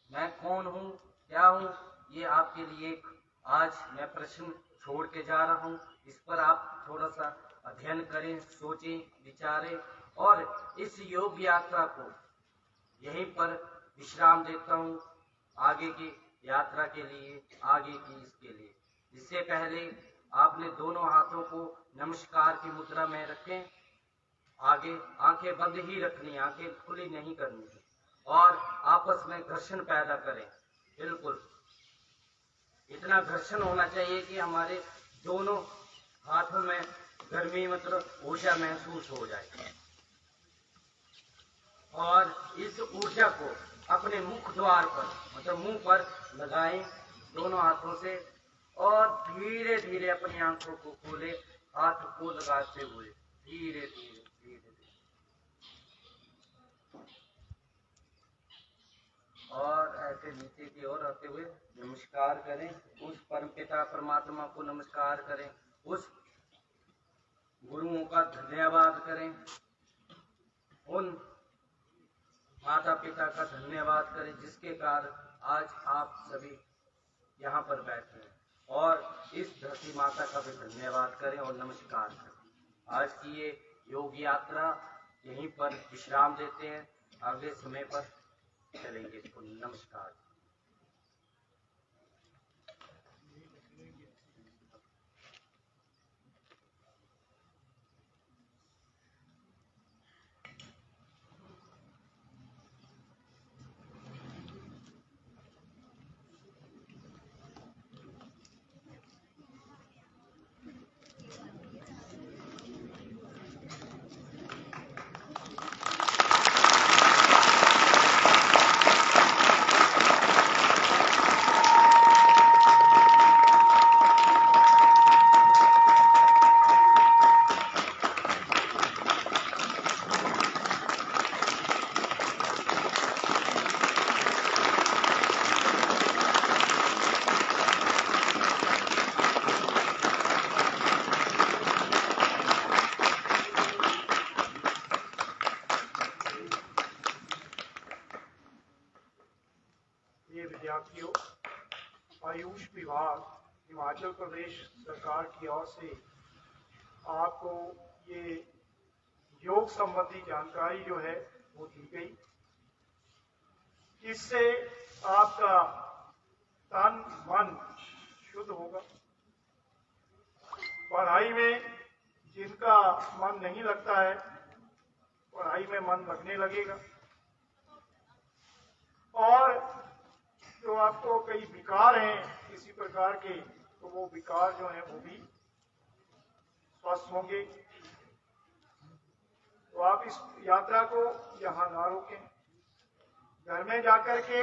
Speaker 3: मैं कौन हूं, क्या हूं, ये आपके लिए एक आज मैं प्रश्न छोड़ के जा रहा हूं। इस पर आप थोड़ा सा अध्ययन करें, सोचें, विचारें और इस योग यात्रा को यहीं पर विश्राम देता हूं आगे की यात्रा के लिए, आगे की इसके लिए। इससे पहले आपने दोनों हाथों को नमस्कार की मुद्रा में रखें। आगे आंखें बंद ही रखनी, आंखें खुली नहीं करनी और आपस में घर्षण पैदा करें। बिल्कुल इतना घर्षण होना चाहिए कि हमारे दोनों हाथों में गर्मी मतलब ऊर्जा महसूस हो जाए। और इस ऊर्जा को अपने मुख द्वार पर मतलब मुंह पर लगाएं दोनों हाथों से और धीरे धीरे अपनी आंखों को खोले हाथ को लगाते हुए धीरे धीरे धीरे धीरे और ऐसे नीचे की ओर आते हुए नमस्कार करें। उस परमपिता परमात्मा को नमस्कार करें, उस गुरुओं का धन्यवाद करें, उन माता पिता का धन्यवाद करें जिसके कारण आज आप सभी यहाँ पर बैठे हैं, और इस धरती माता का भी धन्यवाद करें और नमस्कार करें। आज की ये योग यात्रा यहीं पर विश्राम देते हैं, अगले समय पर चलेंगे। इसको नमस्कार।
Speaker 2: विद्यार्थियों, आयुष विभाग हिमाचल प्रदेश सरकार की ओर से आपको ये योग संबंधी जानकारी जो है वो दी गई। इससे आपका तन मन शुद्ध होगा। पढ़ाई में जिनका मन नहीं लगता है, पढ़ाई में मन लगने लगेगा, और जो आपको कई विकार हैं किसी प्रकार के, तो वो विकार जो हैं वो भी स्वस्थ होंगे। तो आप इस यात्रा को यहाँ ना रोकें, घर में जाकर के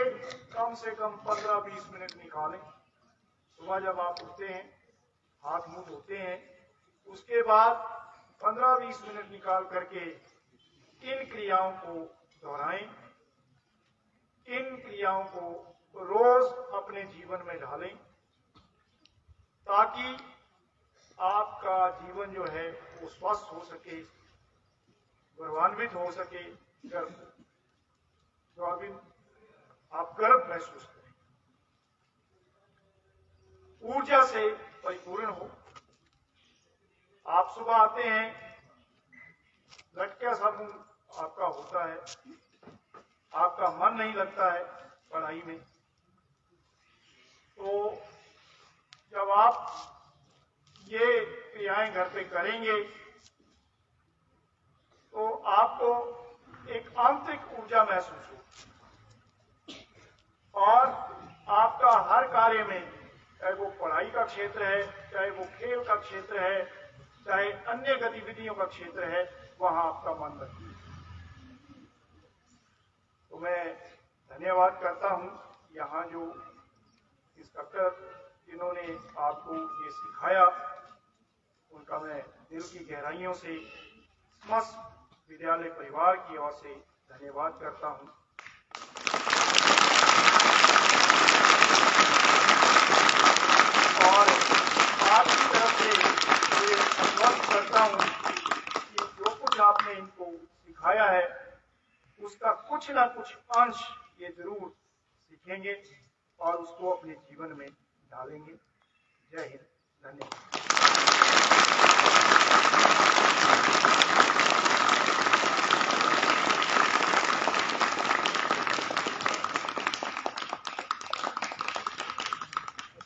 Speaker 2: कम से कम 15-20 मिनट निकालें। सुबह जब आप उठते हैं, हाथ मुंह धोते हैं, उसके बाद 15-20 मिनट निकाल करके इन क्रियाओं को दोहराएं। इन क्रियाओं को रोज अपने जीवन में ढालें ताकि आपका जीवन जो है वो स्वस्थ हो सके, गौरवान्वित हो सके, गर्व तो अभी आप गर्व महसूस करें, ऊर्जा से परिपूर्ण हो। आप सुबह आते हैं, लटका सा मुंह आपका होता है, आपका मन नहीं लगता है पढ़ाई में, तो जब आप ये क्रियाएं घर पे करेंगे तो आपको एक आंतरिक ऊर्जा महसूस हो, और आपका हर कार्य में, चाहे वो पढ़ाई का क्षेत्र है, चाहे वो खेल का क्षेत्र है, चाहे अन्य गतिविधियों का क्षेत्र है, वहां आपका मन लगता है। तो मैं धन्यवाद करता हूं यहाँ जो इंस्ट्रक्टर जिन्होंने आपको ये सिखाया, उनका मैं दिल की गहराइयों से समस्त विद्यालय परिवार की ओर से धन्यवाद करता हूं। और आपकी तरफ से ये अनुरोध करता हूं कि जो कुछ आपने इनको सिखाया है उसका कुछ ना कुछ अंश ये जरूर सीखेंगे और उसको अपने जीवन में डालेंगे। जय हिंद, धन्यवाद।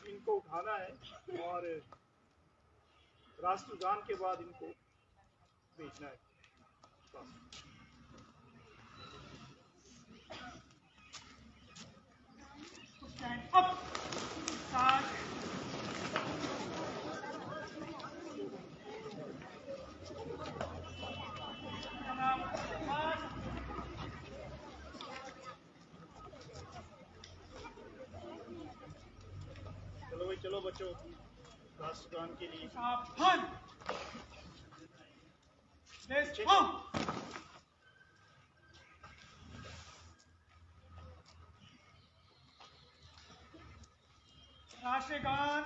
Speaker 2: इनको उठाना है और राष्ट्रगान के बाद इनको भेजना है। Up. Start. बच्चों राष्ट्रगान के लिए
Speaker 4: सावधान। राष्ट्रगान